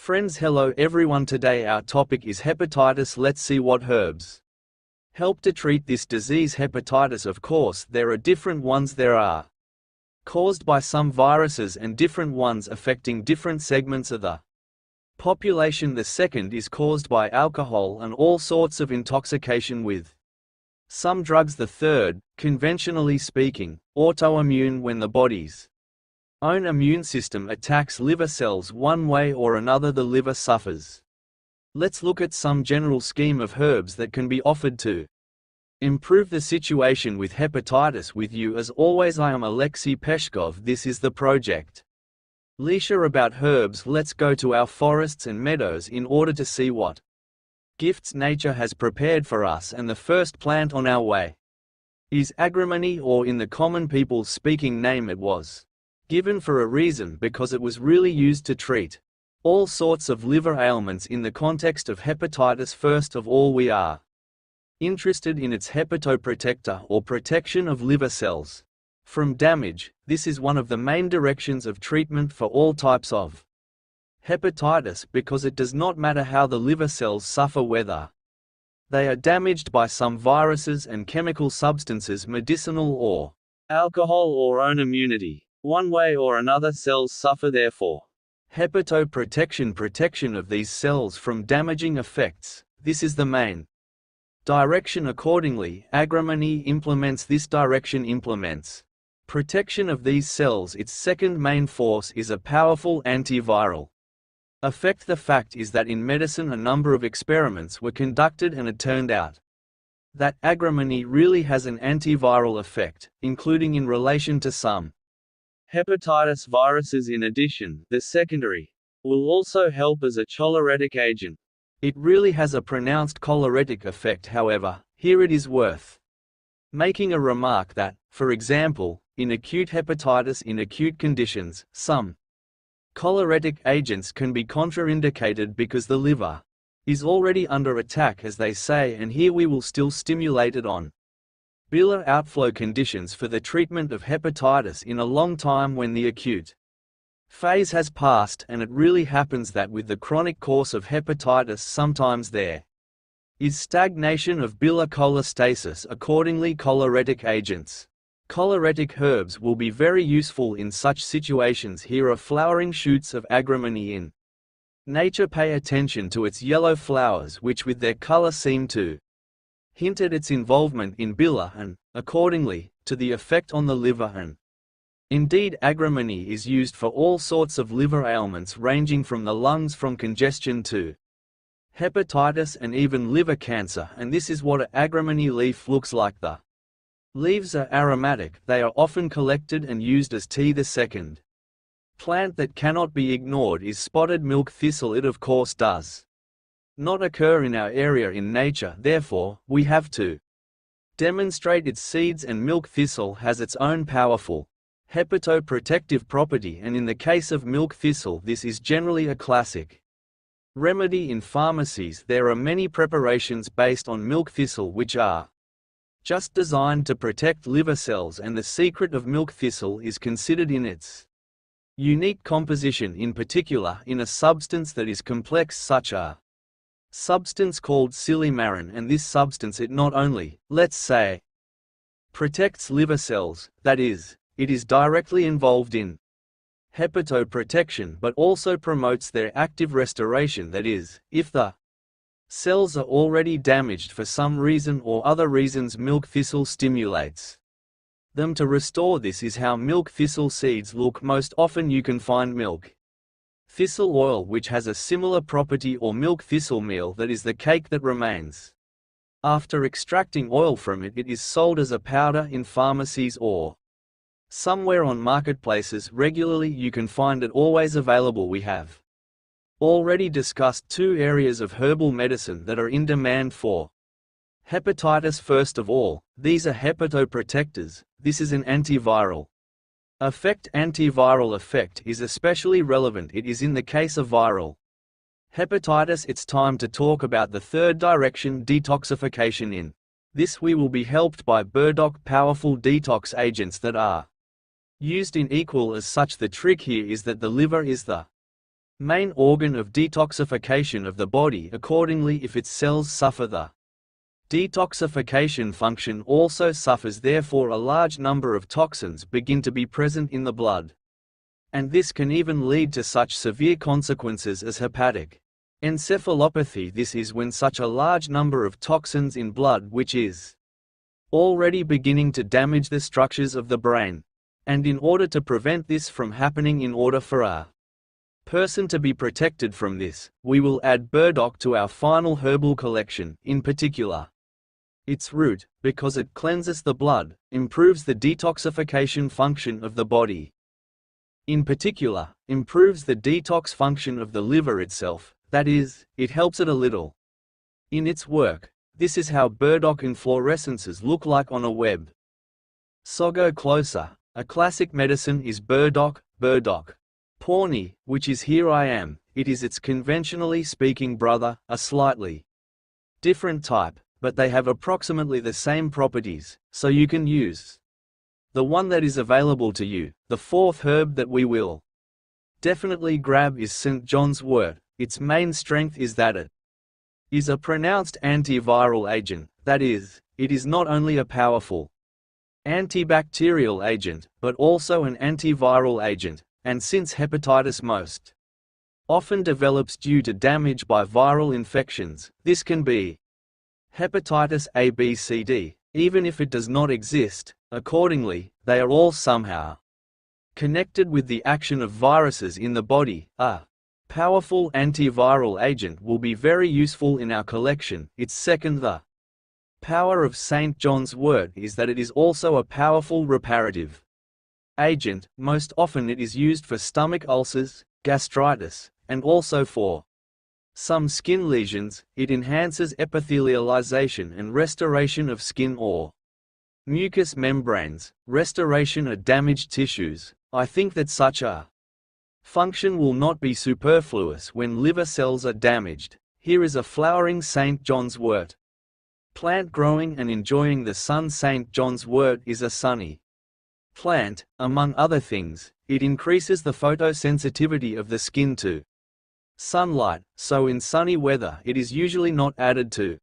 Friends, hello everyone. Today our topic is hepatitis. Let's see what herbs help to treat this disease. Hepatitis, of course, there are different ones. There are caused by some viruses and different ones affecting different segments of the population. The second is caused by alcohol and all sorts of intoxication with some drugs. The third, conventionally speaking, autoimmune, when the body's own immune system attacks liver cells one way or another, the liver suffers. Let's look at some general scheme of herbs that can be offered to improve the situation with hepatitis. With you as always, I am Alexei Peshkov. This is the project Leisha about herbs. Let's go to our forests and meadows in order to see what gifts nature has prepared for us, and the first plant on our way is agrimony, or in the common people's speaking name, it was given for a reason, because it was really used to treat all sorts of liver ailments in the context of hepatitis. First of all, we are interested in its hepatoprotector, or protection of liver cells from damage. This is one of the main directions of treatment for all types of hepatitis, because it does not matter how the liver cells suffer, whether they are damaged by some viruses and chemical substances, medicinal or alcohol, or own immunity. One way or another, cells suffer. Therefore, hepatoprotection, protection of these cells from damaging effects, this is the main direction. Accordingly, agrimony implements this direction, implements protection of these cells. Its second main force is a powerful antiviral effect. The fact is that in medicine a number of experiments were conducted, and it turned out that agrimony really has an antiviral effect, including in relation to some hepatitis viruses. In addition, the secondary will also help as a choleretic agent. It really has a pronounced choleretic effect. However, here it is worth making a remark that, for example, in acute hepatitis, in acute conditions, some choleretic agents can be contraindicated because the liver is already under attack, as they say, and here we will still stimulate it on bile outflow conditions for the treatment of hepatitis in a long time when the acute phase has passed. And it really happens that with the chronic course of hepatitis sometimes there is stagnation of bile cholestasis. Accordingly, choleretic agents, choleretic herbs, will be very useful in such situations. Here are flowering shoots of agrimony in nature. Pay attention to its yellow flowers, which with their color seem to hint at its involvement in bile and, accordingly, to the effect on the liver. And indeed, agrimony is used for all sorts of liver ailments, ranging from the lungs, from congestion to hepatitis, and even liver cancer. And this is what an agrimony leaf looks like. The leaves are aromatic. They are often collected and used as tea. The second plant that cannot be ignored is spotted milk thistle. It of course does not occur in our area in nature, therefore, we have to demonstrate its seeds, and milk thistle has its own powerful hepatoprotective property, and in the case of milk thistle this is generally a classic remedy in pharmacies. There are many preparations based on milk thistle which are just designed to protect liver cells, and the secret of milk thistle is considered in its unique composition, in particular in a substance that is complex, such a substance called silymarin. And this substance, it not only, let's say, protects liver cells, that is, it is directly involved in hepatoprotection, but also promotes their active restoration. That is, if the cells are already damaged for some reason or other reasons, milk thistle stimulates them to restore. This is how milk thistle seeds look. Most often you can find milk thistle oil, which has a similar property, or milk thistle meal, that is the cake that remains after extracting oil from it. It is sold as a powder in pharmacies or somewhere on marketplaces. Regularly you can find it, always available. We have already discussed two areas of herbal medicine that are in demand for hepatitis. First of all, these are hepatoprotectors. This is an antiviral effect. Antiviral effect is especially relevant. It is in the case of viral hepatitis. It's time to talk about the third direction, detoxification. In this we will be helped by burdock, powerful detox agents that are used in equal as such. The trick here is that the liver is the main organ of detoxification of the body. Accordingly, if its cells suffer, the detoxification function also suffers. Therefore, a large number of toxins begin to be present in the blood. And this can even lead to such severe consequences as hepatic encephalopathy. This is when such a large number of toxins in blood which is already beginning to damage the structures of the brain. And in order to prevent this from happening, in order for a person to be protected from this, we will add burdock to our final herbal collection, in particular its root, because it cleanses the blood, improves the detoxification function of the body. In particular, improves the detox function of the liver itself, that is, it helps it a little in its work. This is how burdock inflorescences look like on a web. So go closer. A classic medicine is burdock pawnee, which is here I am. It is its conventionally speaking brother, a slightly different type, but they have approximately the same properties, so you can use the one that is available to you. The fourth herb that we will definitely grab is St. John's wort. Its main strength is that it is a pronounced antiviral agent, that is, it is not only a powerful antibacterial agent, but also an antiviral agent, and since hepatitis most often develops due to damage by viral infections, this can be hepatitis A, B, C, D, even if it does not exist. Accordingly, they are all somehow connected with the action of viruses in the body. A powerful antiviral agent will be very useful in our collection. Its second, the power of St. John's wort is that it is also a powerful reparative agent. Most often it is used for stomach ulcers, gastritis, and also for some skin lesions. It enhances epithelialization and restoration of skin or mucous membranes, restoration of damaged tissues. I think that such a function will not be superfluous when liver cells are damaged. Here is a flowering St. John's wort plant growing and enjoying the sun. St. John's wort is a sunny plant. Among other things, it increases the photosensitivity of the skin to sunlight, so in sunny weather it is usually not added to